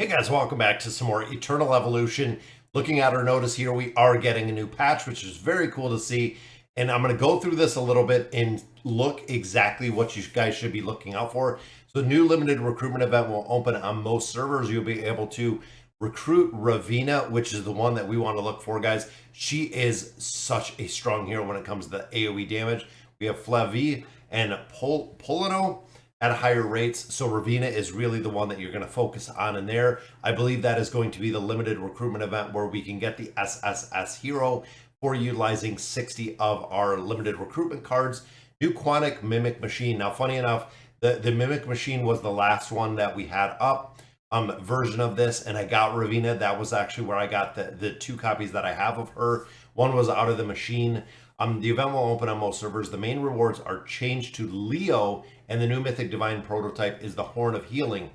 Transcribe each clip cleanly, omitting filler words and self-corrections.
Guys, welcome back to some more Eternal Evolution. Looking at our notice here, we are getting a new patch, which is very cool to see. And I'm going to go through this a little bit and look exactly what you guys should be looking out for. So, new limited recruitment event will open on most servers. You'll be able to recruit Ravina, which is the one that we want to look for, guys. She is such a strong hero when it comes to the AoE damage. We have Flavi and Polino at higher rates. So Ravina is really the one that you're going to focus on in there. I believe that is going to be the limited recruitment event where we can get the SSS hero for utilizing 60 of our limited recruitment cards. New Quantic Mimic Machine. Now, funny enough, the Mimic Machine was the last one that we had up version of this, and I got Ravina. That was actually where I got the two copies that I have of her. One was out of the machine. The event will open on most servers. The main rewards are changed to Leo, and the new Mythic Divine prototype is the Horn of Healing.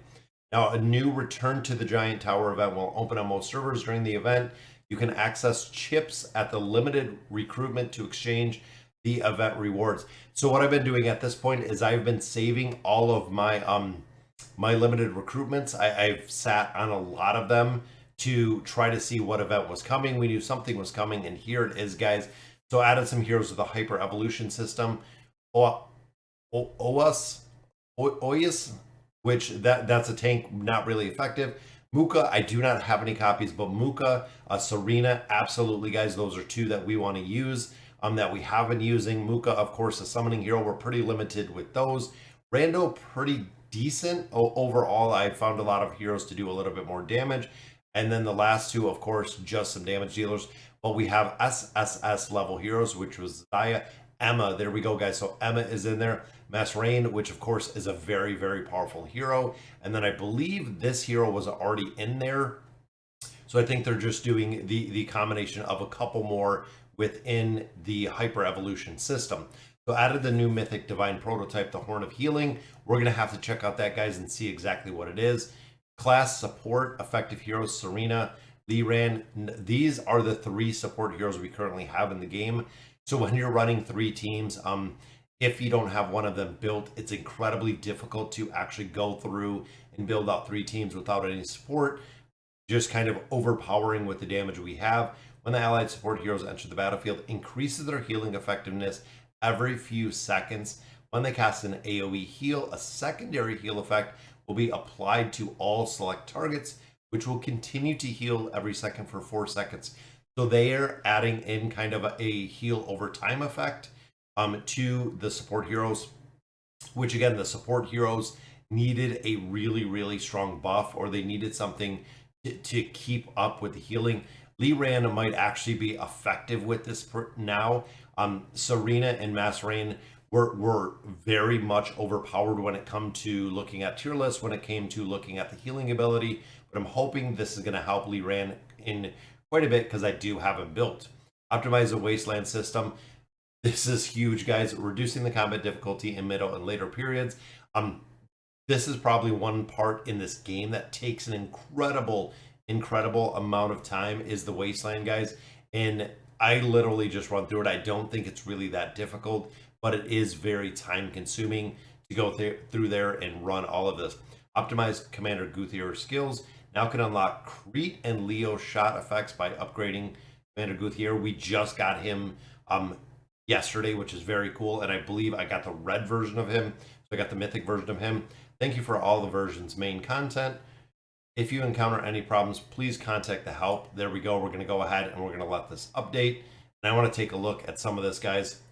Now, a new Return to the Giant Tower event will open on most servers during the event. You can access chips at the limited recruitment to exchange the event rewards. So what I've been doing at this point is I've been saving all of my my limited recruitments. I've sat on a lot of them to try to see what event was coming. We knew something was coming, and here it is, guys. So added some heroes with a hyper evolution system. Oyas, which that's a tank, not really effective. Muka, I do not have any copies, but Muka, Serena, absolutely, guys. Those are two that we want to use, that we have been using. Muka, of course, a summoning hero. We're pretty limited with those. Rando, pretty decent overall. I found a lot of heroes to do a little bit more damage. And then the last two, of course, just some damage dealers. But we have SSS level heroes, which was Zaya, Emma. There we go, guys. So Emma is in there. Masrain, which of course is a very, very powerful hero. And then I believe this hero was already in there. So I think they're just doing the combination of a couple more within the hyper evolution system. So added the new Mythic Divine prototype, the Horn of Healing. We're going to have to check out that, guys, and see exactly what it is. Class support, effective heroes, Serena, Liran. These are the three support heroes we currently have in the game. So when you're running three teams, if you don't have one of them built, it's incredibly difficult to actually go through and build out three teams without any support, just kind of overpowering with the damage we have. When the allied support heroes enter the battlefield, increases their healing effectiveness every few seconds. When they cast an AoE heal, a secondary heal effect will be applied to all select targets, which will continue to heal every second for 4 seconds. So they are adding in kind of a heal over time effect to the support heroes, which again, the support heroes needed a really, really strong buff, or they needed something to keep up with the healing. Liran might actually be effective with this now. Serena and Masrain were very much overpowered when it come to looking at tier lists, when it came to looking at the healing ability. But I'm hoping this is going to help Liran in quite a bit because I do have it built. Optimize the wasteland system. This is huge, guys. Reducing the combat difficulty in middle and later periods. This is probably one part in this game that takes an incredible amount of time, is the wasteland, guys. And I literally just run through it. I don't think it's really that difficult, but it is very time consuming to go through there and run all of this. Optimize Commander Guthier skills. Now can unlock Crete and Leo shot effects by upgrading Commander Guthier. We just got him yesterday, which is very cool. And I believe I got the red version of him. So I got the mythic version of him. Thank you for all the versions. Main content. If you encounter any problems, please contact the help. There we go. We're going to go ahead and we're going to let this update. And I want to take a look at some of this, guys,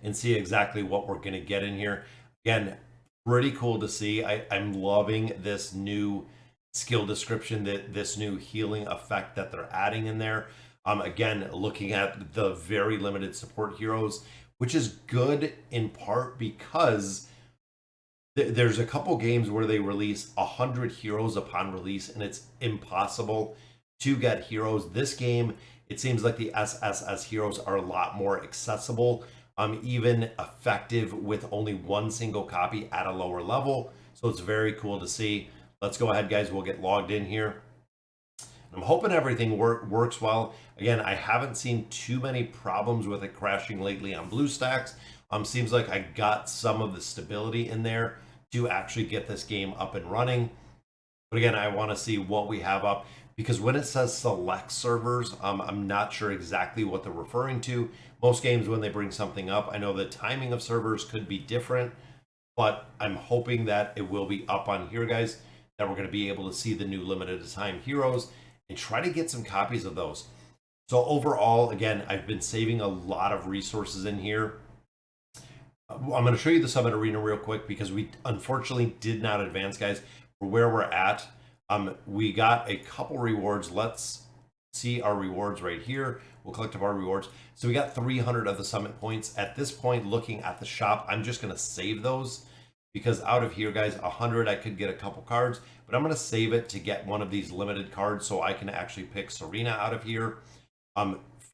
and see exactly what we're going to get in here. Again, pretty cool to see. I'm loving this new skill description, this new healing effect that they're adding in there. Again, looking at the very limited support heroes, which is good in part because there's a couple games where they release 100 heroes upon release, and it's impossible to get heroes. This game, it seems like the SSS heroes are a lot more accessible, even effective with only one single copy at a lower level. So it's very cool to see. Let's go ahead, guys. We'll get logged in here. I'm hoping everything works well. Again, I haven't seen too many problems with it crashing lately on BlueStacks. Seems like I got some of the stability in there to actually get this game up and running. But again, I want to see what we have up, because when it says select servers, I'm not sure exactly what they're referring to. Most games, when they bring something up, I know the timing of servers could be different, but I'm hoping that it will be up on here, guys, that we're going to be able to see the new limited time heroes and try to get some copies of those. So overall, again, I've been saving a lot of resources in here. I'm going to show you the Summit Arena real quick, because we unfortunately did not advance, guys. For where we're at, we got a couple rewards. Let's see our rewards right here. We'll collect up our rewards. So we got 300 of the Summit points. At this point, looking at the shop, I'm just going to save those, because out of here, guys, 100, I could get a couple cards, but I'm going to save it to get one of these limited cards so I can actually pick Serena out of here.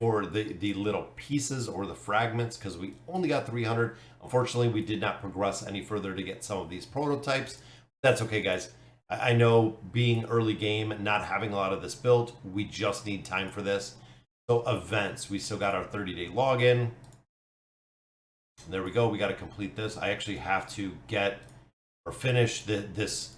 For the little pieces or the fragments, because we only got 300. Unfortunately, we did not progress any further to get some of these prototypes. That's okay, guys. I know, being early game, not having a lot of this built, we just need time for this. So events, we still got our 30-day login. There we go. We got to complete this. I actually have to get or finish this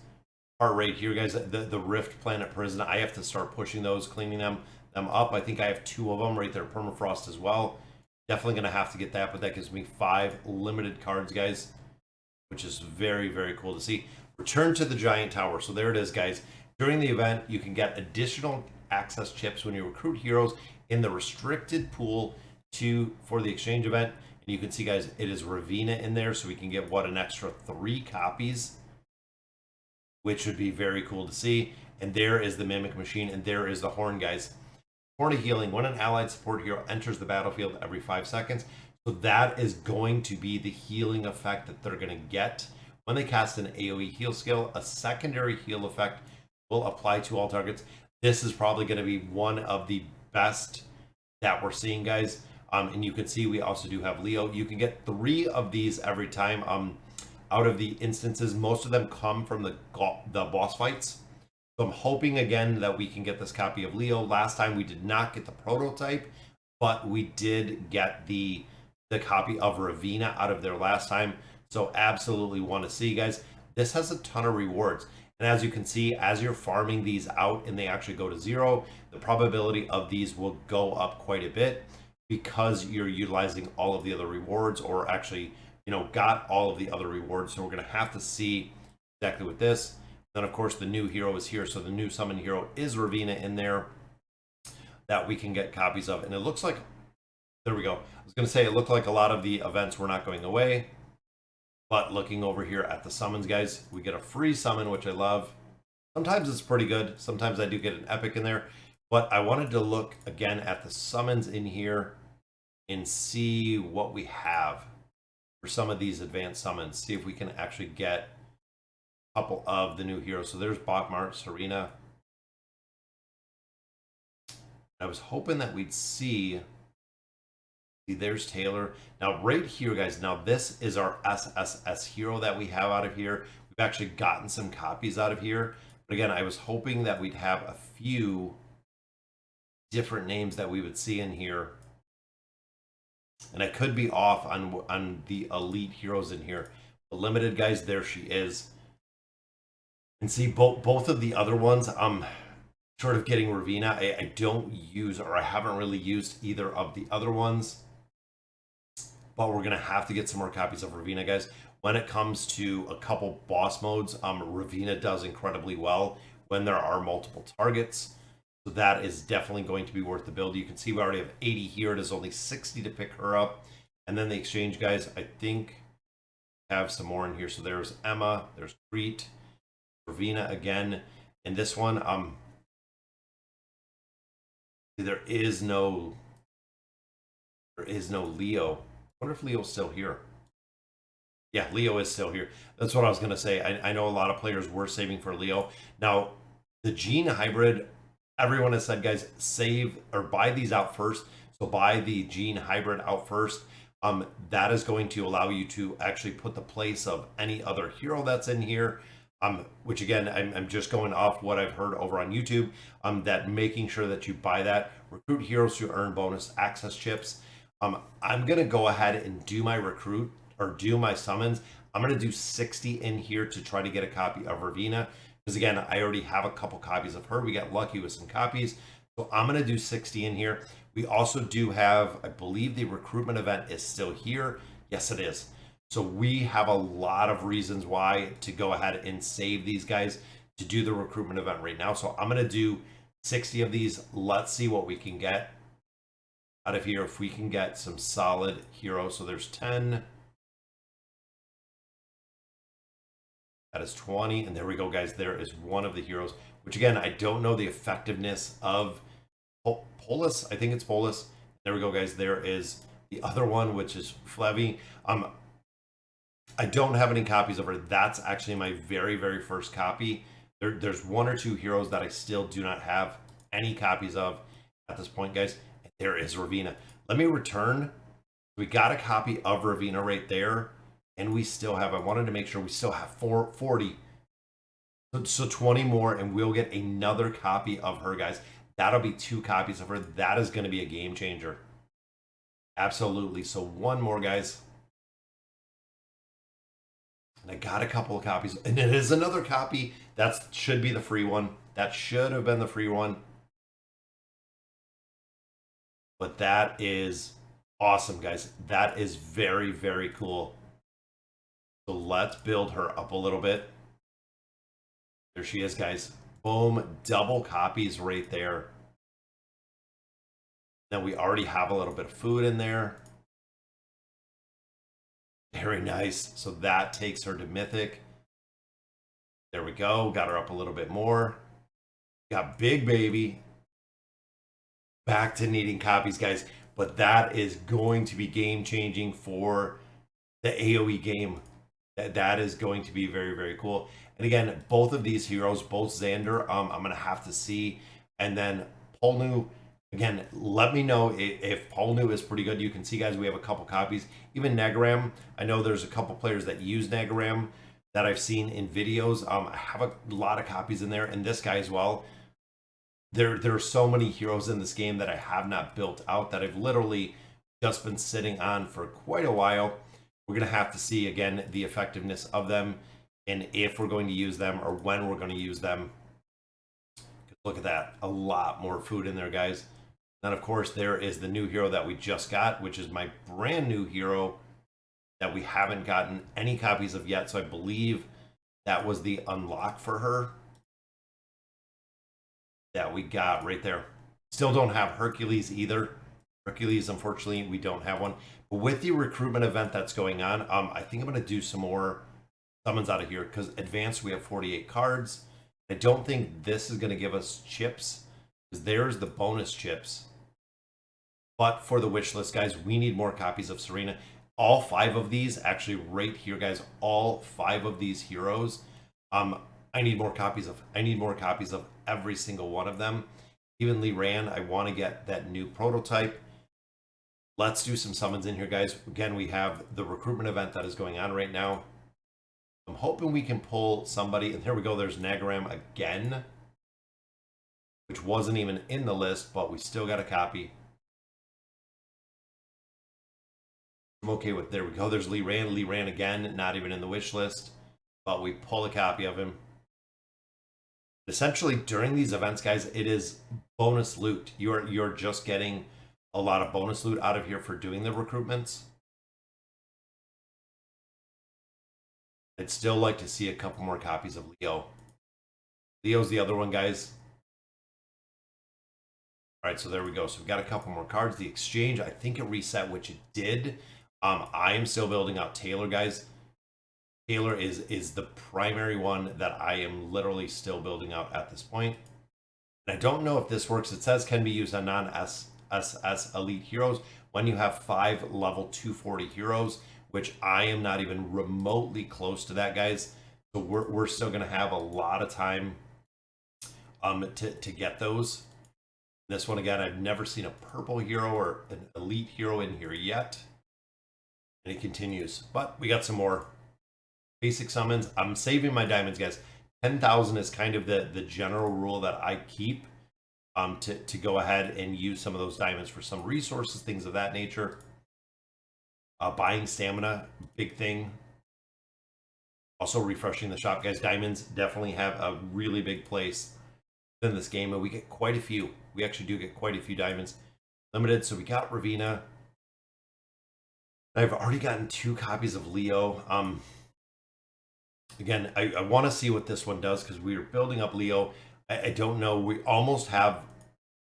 part right here, guys. The Rift Planet Prison. I have to start pushing those, cleaning them up. I think I have 2 of them right there, permafrost as well. Definitely gonna have to get that, but that gives me 5 limited cards, guys, which is very, very cool to see. Return to the Giant Tower. So there it is, guys. During the event, you can get additional access chips when you recruit heroes in the restricted pool for the exchange event. And you can see, guys, it is Ravina in there, so we can get an extra 3 copies, which would be very cool to see. And there is the Mimic Machine, and there is the Horn, guys. Horn of Healing. When an allied support hero enters the battlefield every 5 seconds. So that is going to be the healing effect that they're going to get. When they cast an AoE heal skill, a secondary heal effect will apply to all targets. This is probably going to be one of the best that we're seeing, guys. And you can see we also do have Leo. You can get 3 of these every time. Out of the instances, most of them come from the boss fights. So I'm hoping, again, that we can get this copy of Leo. Last time we did not get the prototype, but we did get the copy of Ravina out of there last time. So absolutely want to see, guys. This has a ton of rewards. And as you can see, as you're farming these out and they actually go to 0, the probability of these will go up quite a bit, because you're utilizing all of the other rewards, or actually, got all of the other rewards. So we're going to have to see exactly what this. Then, of course, the new hero is here. So the new summon hero is Ravina in there that we can get copies of. And it looks like, there we go. I was going to say, it looked like a lot of the events were not going away. But looking over here at the summons, guys, we get a free summon, which I love. Sometimes it's pretty good. Sometimes I do get an epic in there. But I wanted to look again at the summons in here and see what we have for some of these advanced summons. See if we can actually get a couple of the new heroes. So there's Bachmart, Serena. I was hoping that we'd see there's Taylor. Now right here, guys, now this is our SSS hero that we have out of here. We've actually gotten some copies out of here. But again, I was hoping that we'd have a few different names that we would see in here. And I could be off on the elite heroes in here. The limited, guys, there she is. And see, both of the other ones, I'm sort of getting Ravina. I don't use, or I haven't really used either of the other ones. But we're going to have to get some more copies of Ravina, guys. When it comes to a couple boss modes, Ravina does incredibly well when there are multiple targets. So that is definitely going to be worth the build. You can see we already have 80 here. It is only 60 to pick her up. And then the exchange, guys, I think have some more in here. So there's Emma, there's Crete, Ravina again. And this one, there is no Leo. I wonder if Leo's still here. Yeah, Leo is still here. That's what I was going to say. I know a lot of players were saving for Leo. Now, the Gene Hybrid, everyone has said, guys, save or buy these out first. So buy the Gene Hybrid out first. That is going to allow you to actually put the place of any other hero that's in here. Which again, I'm just going off what I've heard over on YouTube. That making sure that you buy that. Recruit heroes to earn bonus access chips. I'm going to go ahead and do my recruit or do my summons. I'm going to do 60 in here to try to get a copy of Ravina, because again, I already have a couple copies of her. We got lucky with some copies. So I'm going to do 60 in here. We also do have, I believe the recruitment event is still here. Yes, it is. So we have a lot of reasons why to go ahead and save these guys to do the recruitment event right now. So I'm going to do 60 of these. Let's see what we can get out of here. If we can get some solid heroes. So there's 10. That is 20. And there we go, guys. There is one of the heroes, which again, I don't know the effectiveness of Polus. I think it's Polus. There we go, guys. There is the other one, which is Flevi. I don't have any copies of her. That's actually my very, very first copy. There's one or two heroes that I still do not have any copies of at this point, guys. And there is Ravina. Let me return. We got a copy of Ravina right there. And we still have, I wanted to make sure we still have 40. So 20 more, and we'll get another copy of her, guys. That'll be 2 copies of her. That is going to be a game changer. Absolutely. So one more, guys. And I got a couple of copies. And it is another copy. That should be the free one. That should have been the free one. But that is awesome, guys. That is very, very cool. So let's build her up a little bit. There she is, guys. Boom. Double copies right there. Then we already have a little bit of food in there. Very nice. So that takes her to Mythic. There we go. Got her up a little bit more. Got Big Baby. Back to needing copies, guys. But that is going to be game changing for the AoE game. That is going to be very, very cool. And again, both of these heroes, both Xander, I'm going to have to see. And then Polnu, again, let me know if Polnu is pretty good. You can see, guys, we have a couple copies. Even Negaram, I know there's a couple players that use Negaram that I've seen in videos. I have a lot of copies in there, and this guy as well. There are so many heroes in this game that I have not built out, that I've literally just been sitting on for quite a while. We're going to have to see, again, the effectiveness of them and if we're going to use them or when we're going to use them. Look at that. A lot more food in there, guys. Then, of course, there is the new hero that we just got, which is my brand new hero that we haven't gotten any copies of yet. So I believe that was the unlock for her that we got right there. Still don't have Hercules either. Hercules, unfortunately, we don't have one. But with the recruitment event that's going on, I think I'm going to do some more summons out of here because advanced, we have 48 cards. I don't think this is going to give us chips because there's the bonus chips. But for the wish list, guys, we need more copies of Serena. All 5 of these, actually right here, guys, all 5 of these heroes, I need more copies of. I need more copies of every single one of them. Even Lee Rand, I want to get that new prototype. Let's do some summons in here, guys. Again, we have the recruitment event that is going on right now. I'm hoping we can pull somebody. And here we go. There's Negaram again, which wasn't even in the list, but we still got a copy. I'm okay with, there we go. There's Lee Rand. Lee Rand again, not even in the wish list, but we pull a copy of him. Essentially, during these events, guys, it is bonus loot. You're just getting a lot of bonus loot out of here for doing the recruitments. I'd still like to see a couple more copies of Leo. Leo's the other one, guys. All right, so there we go. So we got a couple more cards. The exchange, I think it reset, which it did. I am still building out Taylor, guys. Taylor is the primary one that I am literally still building out at this point. And I don't know if this works. It says can be used on non-SS elite heroes when you have 5 level 240 heroes, which I am not even remotely close to that, guys. So we're still going to have a lot of time to get those. This one, again, I've never seen a purple hero or an elite hero in here yet. And it continues. But we got some more basic summons. I'm saving my diamonds, guys. 10,000 is kind of the general rule that I keep to go ahead and use some of those diamonds for some resources, things of that nature. Buying stamina, big thing. Also refreshing the shop, guys. Diamonds definitely have a really big place in this game, and we get quite a few. We actually do get quite a few diamonds. Limited, so we got Ravina. I've already gotten 2 copies of Leo. Again, I want to see what this one does because we are building up Leo. I don't know. We almost have,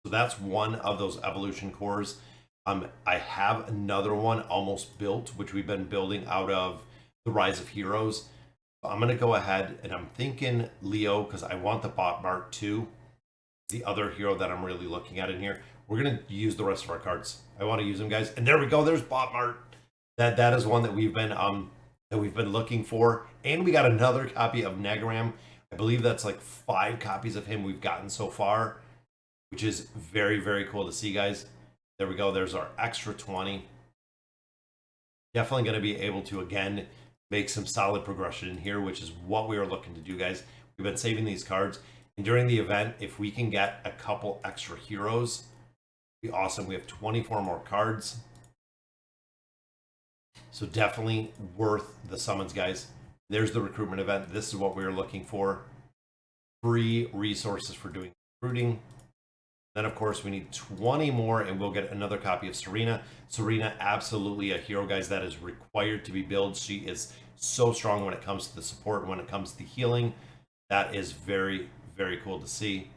so that's one of those evolution cores. I have another one almost built, which we've been building out of the Rise of Heroes. I'm going to go ahead and I'm thinking Leo because I want the Bot Mart too. The other hero that I'm really looking at in here. We're going to use the rest of our cards. I want to use them, guys. And there we go. There's Bot Mart. That is one that we've been looking for. And we got another copy of Negaram. I believe that's like 5 copies of him we've gotten so far, which is very, very cool to see, guys. There we go. There's our extra 20. Definitely going to be able to, again, make some solid progression in here, which is what we are looking to do, guys. We've been saving these cards. And during the event, if we can get a couple extra heroes, it'd be awesome. We have 24 more cards. So definitely worth the summons, guys. There's the recruitment event. This is what we were looking for. Free resources for doing recruiting. Then, of course, we need 20 more, and we'll get another copy of Serena. Serena, absolutely a hero, guys, that is required to be built. She is so strong when it comes to the support, when it comes to the healing. That is very, very cool to see.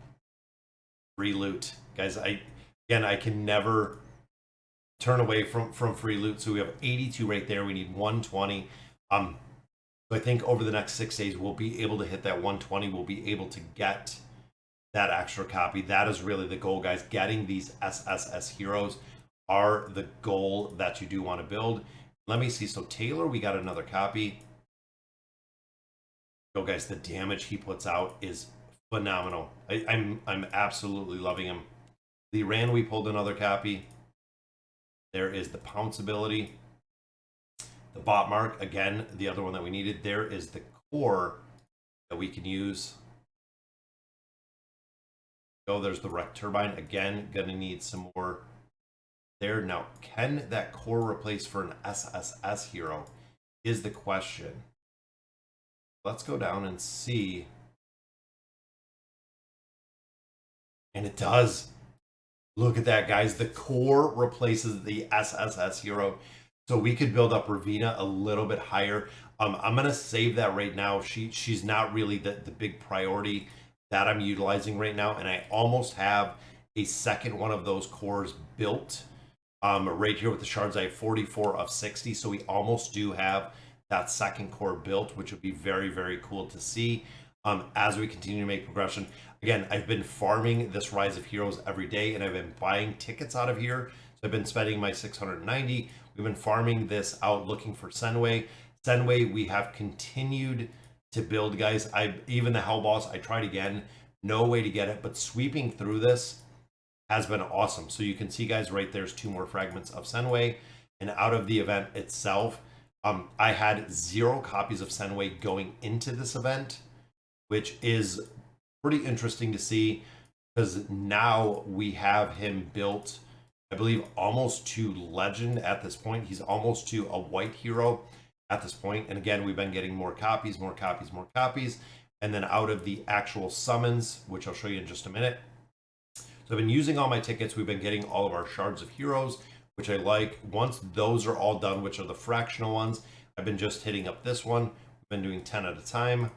Free loot. Guys, I can never turn away from free loot. So we have 82 right there. We need 120. So I think over the next 6 days, we'll be able to hit that 120. We'll be able to get that extra copy. That is really the goal, guys. Getting these SSS heroes are the goal that you do want to build. Let me see. So Taylor, we got another copy. Oh, guys, the damage he puts out is phenomenal. I'm absolutely loving him. The Ran, we pulled another copy. There is the Pounce ability. The Bot Mark, again, the other one that we needed. There is the core that we can use. Oh, there's the Wreck Turbine. Again, gonna need some more there. Now, can that core replace for an SSS hero is the question. Let's go down and see. And it does. Look at that, guys. The core replaces the SSS hero. So we could build up Ravina a little bit higher. I'm going to save that right now. She's not really the big priority that I'm utilizing right now. And I almost have a second one of those cores built right here with the shards. I have 44 of 60. So we almost do have that second core built, which would be very, very cool to see as we continue to make progression. Again, I've been farming this Rise of Heroes every day, and I've been buying tickets out of here. So I've been spending my 690. We've been farming this out, looking for Senway. Senway, we have continued to build, guys. Even the Hell Boss, I tried again. No way to get it, but sweeping through this has been awesome. So you can see, guys, right there's 2 more fragments of Senway. And out of the event itself, I had 0 copies of Senway going into this event, which is pretty interesting to see because now we have him built, I believe, almost to legend at this point. He's almost to a white hero at this point. And again, we've been getting more copies, more copies, more copies. And then out of the actual summons, which I'll show you in just a minute. So I've been using all my tickets. We've been getting all of our shards of heroes, which I like. Once those are all done, which are the fractional ones, I've been just hitting up this one. We've been doing 10 at a time.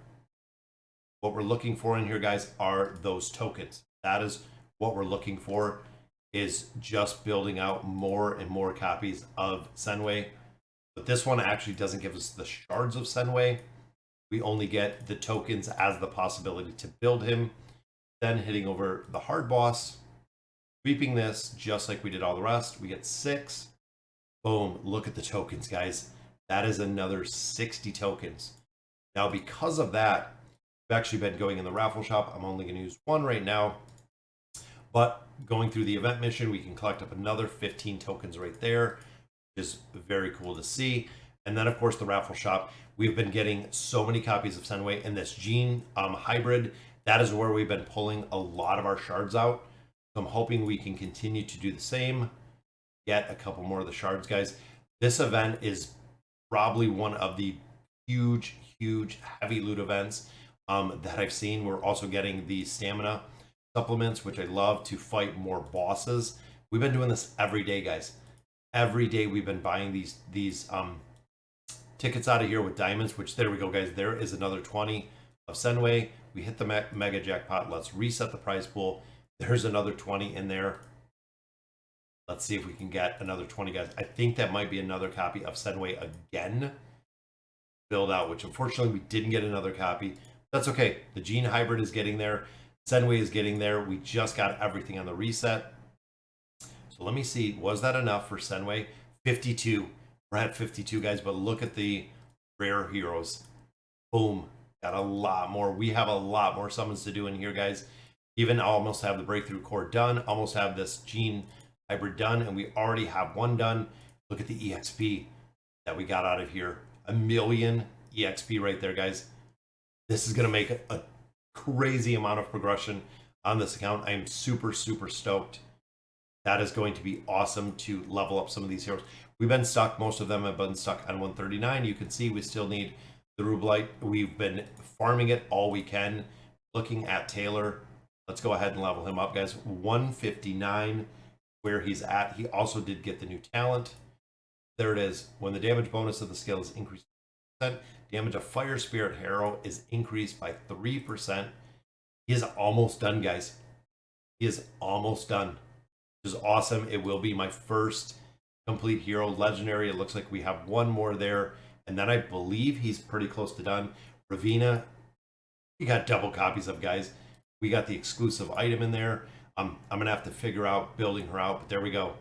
What we're looking for in here, guys, are those tokens. That is what we're looking for, is just building out more and more copies of Senway. But this one actually doesn't give us the shards of Senway. We only get the tokens as the possibility to build him. Then hitting over the hard boss, sweeping this just like we did all the rest. We get 6. Boom. Look at the tokens, guys. That is another 60 tokens. Now, because of that, I've actually been going in the raffle shop. I'm only going to use 1 right now. But going through the event mission, we can collect up another 15 tokens right there, which is very cool to see. And then, of course, the raffle shop. We've been getting so many copies of Senway and this Gene hybrid. That is where we've been pulling a lot of our shards out. So I'm hoping we can continue to do the same. Get a couple more of the shards, guys. This event is probably one of the huge, huge, heavy loot events that I've seen. We're also getting the stamina supplements, which I love, to fight more bosses. We've been doing this every day, guys. Every day we've been buying these tickets out of here with diamonds, which there we go, guys. There is another 20 of Senway. We hit the mega jackpot. Let's reset the prize pool. There's another 20 in there. Let's see if we can get another 20, guys. I think that might be another copy of Senway again. Build out, which unfortunately we didn't get another copy. That's okay. The Gene Hybrid is getting there. Senway is getting there. We just got everything on the reset. So let me see. Was that enough for Senway? 52. We're at 52, guys, but look at the rare heroes. Boom. Got a lot more. We have a lot more summons to do in here, guys. Even almost have the breakthrough core done. Almost have this Gene Hybrid done, and we already have one done. Look at the EXP that we got out of here. 1 million EXP right there, guys. This is going to make a crazy amount of progression on this account. I am super, super stoked. That is going to be awesome to level up some of these heroes. We've been stuck. Most of them have been stuck on 139. You can see we still need the Rubelite. We've been farming it all we can. Looking at Taylor. Let's go ahead and level him up, guys. 159 where he's at. He also did get the new talent. There it is. When the damage bonus of the skill is increased, damage of Fire Spirit Harrow is increased by 3%. He is almost done, guys. He is almost done, which is awesome. It will be my first complete hero legendary. It looks like we have one more there, and then I believe he's pretty close to done. Ravina, we got double copies of, guys. We got the exclusive item in there. I'm gonna have to figure out building her out, but there we go.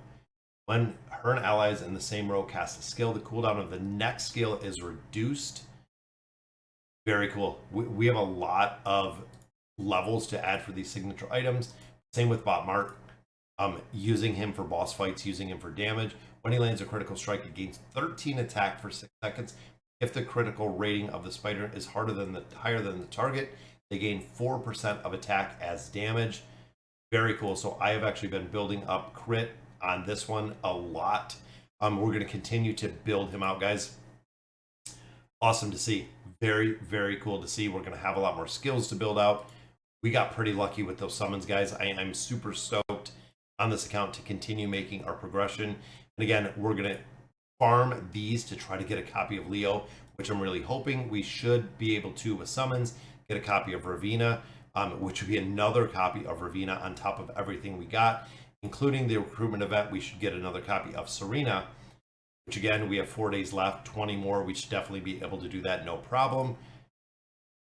When her and allies in the same row cast a skill, the cooldown of the next skill is reduced. Very cool. We have a lot of levels to add for these signature items. Same with Bot Mark. Using him for boss fights, using him for damage. When he lands a critical strike, it gains 13 attack for 6 seconds. If the critical rating of the spider is higher than the target, they gain 4% of attack as damage. Very cool. So I have actually been building up crit on this one a lot. We're going to continue to build him out, guys. Awesome to see. Very, very cool to see. We're going to have a lot more skills to build out. We got pretty lucky with those summons, guys. I'm super stoked on this account to continue making our progression. And again, we're going to farm these to try to get a copy of Leo, which I'm really hoping we should be able to, with summons, get a copy of Ravina, which would be another copy of Ravina on top of everything we got, including the recruitment event. We should get another copy of Serena, which again, we have 4 days left, 20 more. We should definitely be able to do that, no problem.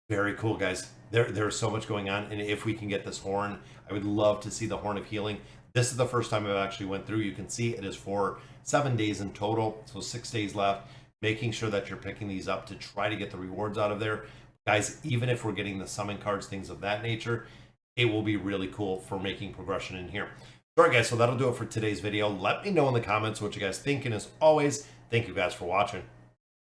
Very cool, guys. There's so much going on, and if we can get this horn, I would love to see the Horn of Healing. This is the first time I've actually went through. You can see it is for 7 days in total, so 6 days left. Making sure that you're picking these up to try to get the rewards out of there. Guys, even if we're getting the summon cards, things of that nature, it will be really cool for making progression in here. All right, guys, so that'll do it for today's video. Let me know in the comments what you guys think, and as always, thank you guys for watching.